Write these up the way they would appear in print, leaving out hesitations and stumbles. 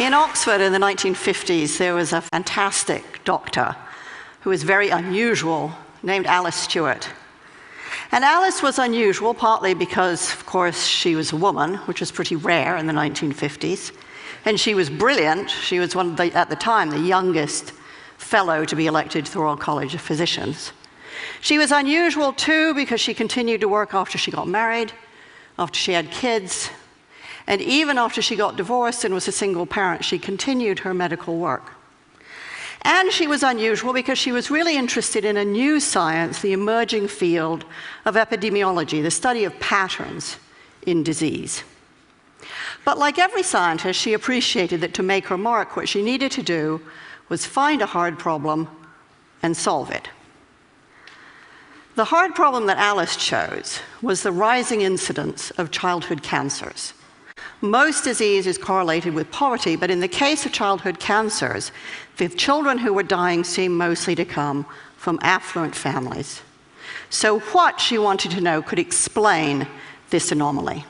In Oxford in the 1950s, there was a fantastic doctor who was very unusual, named Alice Stewart. And Alice was unusual partly because, of course, she was a woman, which was pretty rare in the 1950s. And she was brilliant. She was one of the, at the time, the youngest fellow to be elected to the Royal College of Physicians. She was unusual, too, because she continued to work after she got married, after she had kids, and even after she got divorced and was a single parent, she continued her medical work. And she was unusual because she was really interested in a new science, the emerging field of epidemiology, the study of patterns in disease. But like every scientist, she appreciated that to make her mark, what she needed to do was find a hard problem and solve it. The hard problem that Alice chose was the rising incidence of childhood cancers. Most disease is correlated with poverty, but in the case of childhood cancers, the children who were dying seemed mostly to come from affluent families. So what, she wanted to know, could explain this anomaly?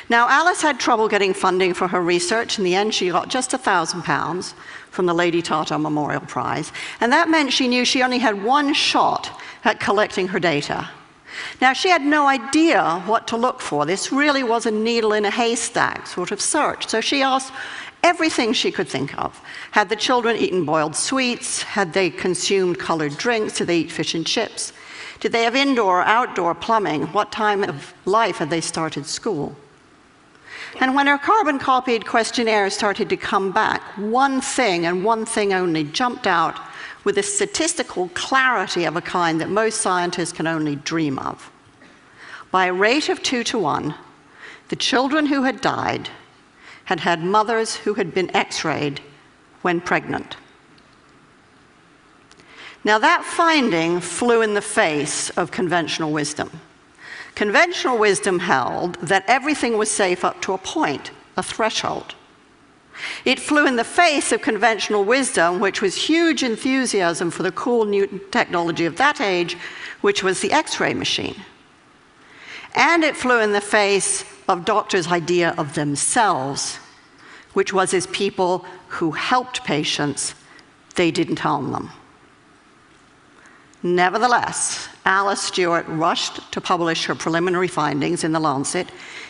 Now, Alice had trouble getting funding for her research. In the end, she got just £1,000 from the Lady Tata Memorial Prize, and that meant she knew she only had one shot at collecting her data. Now, she had no idea what to look for. This really was a needle in a haystack sort of search. So she asked everything she could think of. Had the children eaten boiled sweets? Had they consumed colored drinks? Did they eat fish and chips? Did they have indoor or outdoor plumbing? What time of life had they started school? And when her carbon-copied questionnaire started to come back, one thing and one thing only jumped out with a statistical clarity of a kind that most scientists can only dream of. By a rate of 2 to 1, the children who had died had had mothers who had been X-rayed when pregnant. Now, that finding flew in the face of conventional wisdom. Conventional wisdom held that everything was safe up to a point, a threshold. It flew in the face of conventional wisdom, which was huge enthusiasm for the cool new technology of that age, which was the X-ray machine. And it flew in the face of doctors' idea of themselves, which was as people who helped patients, they didn't harm them. Nevertheless, Alice Stewart rushed to publish her preliminary findings in The Lancet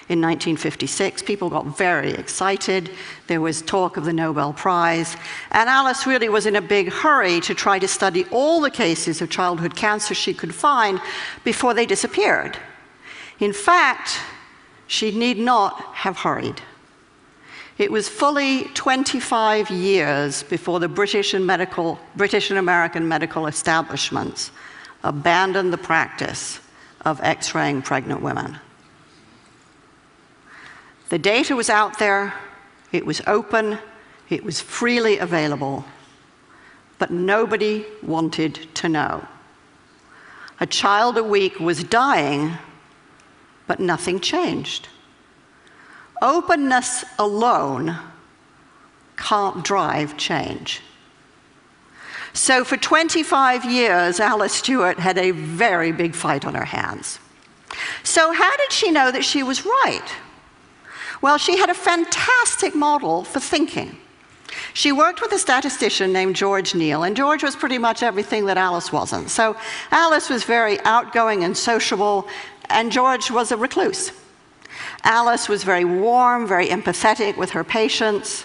in 1956. People got very excited. There was talk of the Nobel Prize. And Alice really was in a big hurry to try to study all the cases of childhood cancer she could find before they disappeared. In fact, she need not have hurried. It was fully 25 years before the British and American medical establishments abandoned the practice of X-raying pregnant women. The data was out there, it was open, it was freely available, but nobody wanted to know. A child a week was dying, but nothing changed. Openness alone can't drive change. So for 25 years, Alice Stewart had a very big fight on her hands. So how did she know that she was right? Well, she had a fantastic model for thinking. She worked with a statistician named George Neal, and George was pretty much everything that Alice wasn't. So Alice was very outgoing and sociable, and George was a recluse. Alice was very warm, very empathetic with her patients.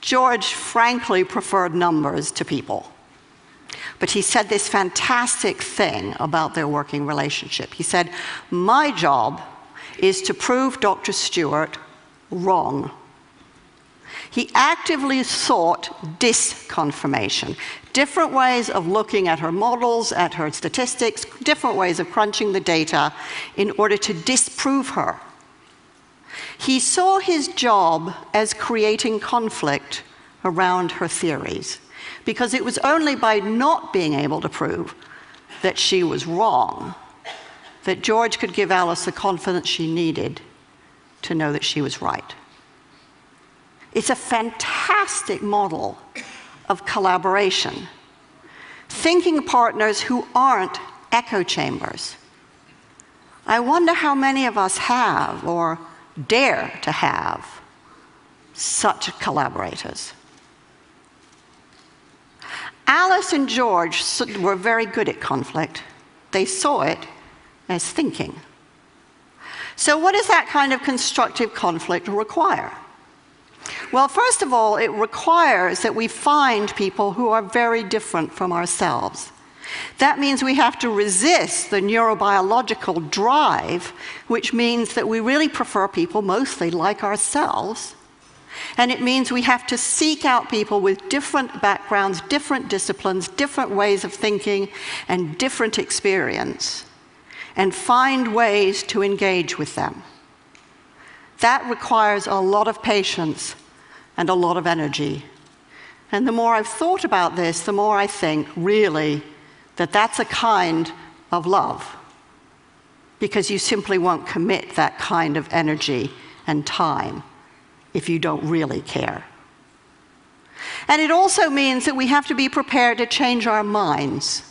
George frankly preferred numbers to people. But he said this fantastic thing about their working relationship. He said, "My job is to prove Dr. Stewart wrong." He actively sought disconfirmation, different ways of looking at her models, at her statistics, different ways of crunching the data in order to disprove her. He saw his job as creating conflict around her theories, because it was only by not being able to prove that she was wrong that George could give Alice the confidence she needed to know that she was right. It's a fantastic model of collaboration. Thinking partners who aren't echo chambers. I wonder how many of us have, or dare to have, such collaborators. Alice and George were very good at conflict. They saw it as thinking. So what does that kind of constructive conflict require? Well, first of all, it requires that we find people who are very different from ourselves. That means we have to resist the neurobiological drive, which means that we really prefer people mostly like ourselves. And it means we have to seek out people with different backgrounds, different disciplines, different ways of thinking, and different experience, and find ways to engage with them. That requires a lot of patience and a lot of energy. And the more I've thought about this, the more I think, really, that that's a kind of love, because you simply won't commit that kind of energy and time if you don't really care. And it also means that we have to be prepared to change our minds.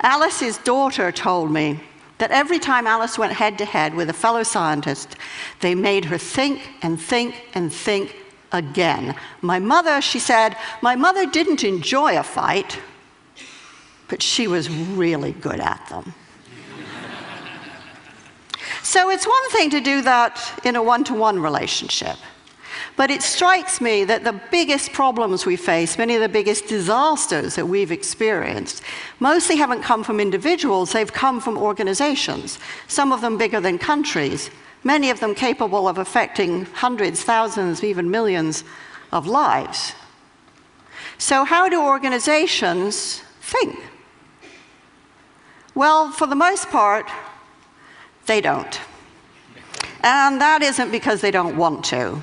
Alice's daughter told me that every time Alice went head-to-head with a fellow scientist, they made her think and think and think again. My mother, she said, my mother didn't enjoy a fight, but she was really good at them. So it's one thing to do that in a one-to-one relationship. But it strikes me that the biggest problems we face, many of the biggest disasters that we've experienced, mostly haven't come from individuals, they've come from organizations, some of them bigger than countries, many of them capable of affecting hundreds, thousands, even millions of lives. So how do organizations think? Well, for the most part, they don't. And that isn't because they don't want to.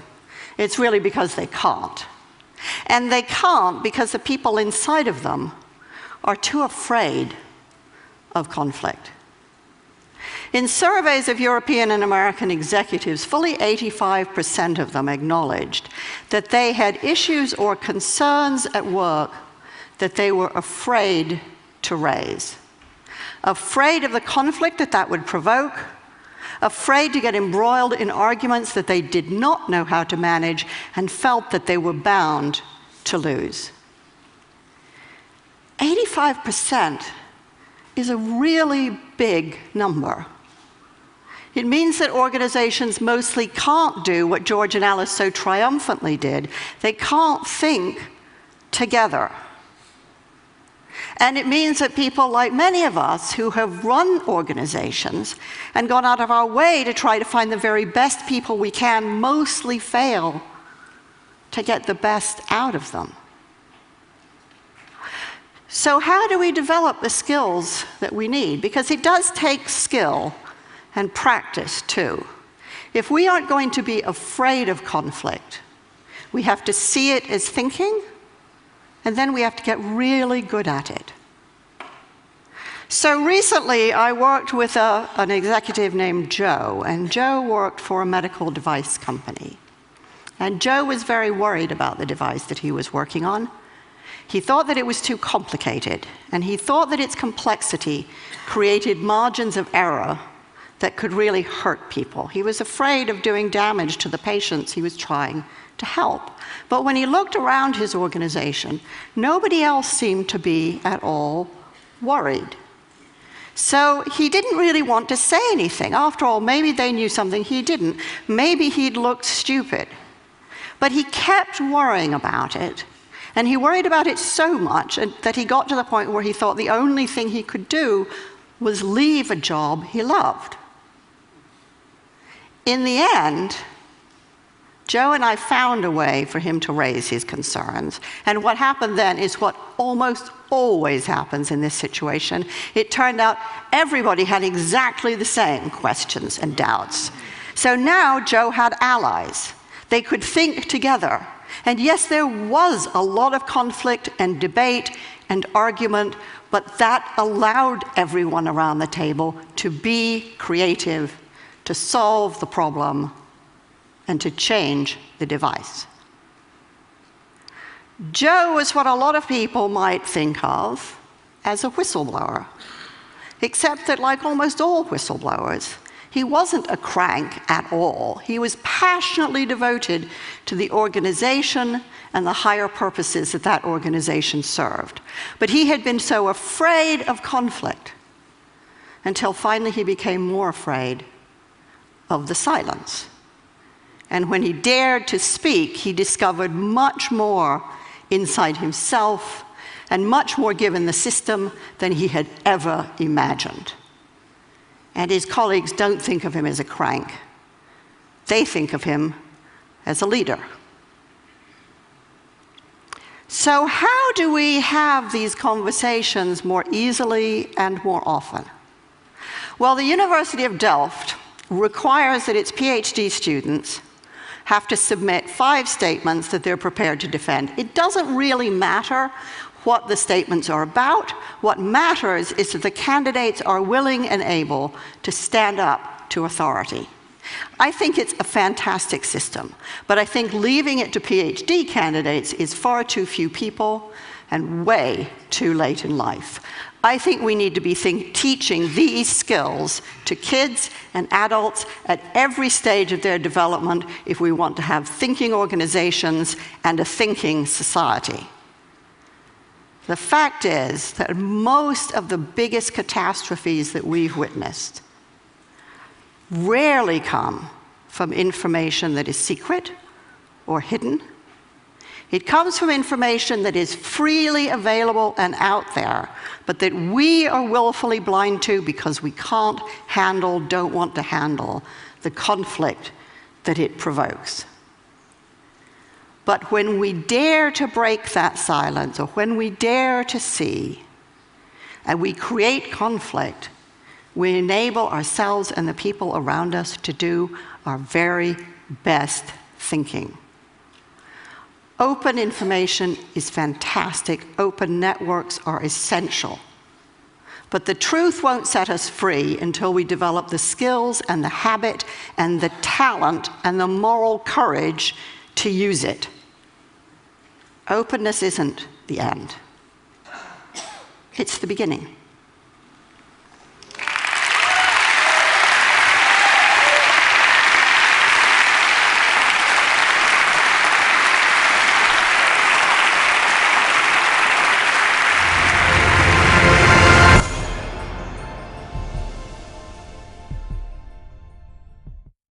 It's really because they can't. And they can't because the people inside of them are too afraid of conflict. In surveys of European and American executives, fully 85% of them acknowledged that they had issues or concerns at work that they were afraid to raise. Afraid of the conflict that that would provoke, afraid to get embroiled in arguments that they did not know how to manage and felt that they were bound to lose. 85% is a really big number. It means that organizations mostly can't do what George and Alice so triumphantly did. They can't think together. And it means that people like many of us who have run organizations and gone out of our way to try to find the very best people we can mostly fail to get the best out of them. So how do we develop the skills that we need? Because it does take skill and practice too. If we aren't going to be afraid of conflict, we have to see it as thinking, and then we have to get really good at it. So recently, I worked with an executive named Joe, and Joe worked for a medical device company. And Joe was very worried about the device that he was working on. He thought that it was too complicated, and he thought that its complexity created margins of error that could really hurt people. He was afraid of doing damage to the patients he was trying to help. But when he looked around his organization, nobody else seemed to be at all worried. So he didn't really want to say anything. After all, maybe they knew something he didn't. Maybe he'd looked stupid. But he kept worrying about it. And he worried about it so much that he got to the point where he thought the only thing he could do was leave a job he loved. In the end, Joe and I found a way for him to raise his concerns. And what happened then is what almost always happens in this situation. It turned out everybody had exactly the same questions and doubts. So now Joe had allies. They could think together. And yes, there was a lot of conflict and debate and argument, but that allowed everyone around the table to be creative, to solve the problem, and to change the device. Joe is what a lot of people might think of as a whistleblower, except that, like almost all whistleblowers, He wasn't a crank at all. He was passionately devoted to the organization and the higher purposes that that organization served. But he had been so afraid of conflict until finally he became more afraid of the silence. And when he dared to speak, he discovered much more inside himself and much more given the system than he had ever imagined. And his colleagues don't think of him as a crank. They think of him as a leader. So how do we have these conversations more easily and more often? Well, the University of Delft requires that its PhD students have to submit 5 statements that they're prepared to defend. It doesn't really matter what the statements are about. What matters is that the candidates are willing and able to stand up to authority. I think it's a fantastic system, but I think leaving it to PhD candidates is far too few people and way too late in life. I think we need to be teaching these skills to kids and adults at every stage of their development if we want to have thinking organizations and a thinking society. The fact is that most of the biggest catastrophes that we've witnessed rarely come from information that is secret or hidden. It comes from information that is freely available and out there, but that we are willfully blind to because we can't handle, don't want to handle the conflict that it provokes. But when we dare to break that silence, or when we dare to see, and we create conflict, we enable ourselves and the people around us to do our very best thinking. Open information is fantastic. Open networks are essential. But the truth won't set us free until we develop the skills and the habit and the talent and the moral courage to use it. Openness isn't the end. It's the beginning.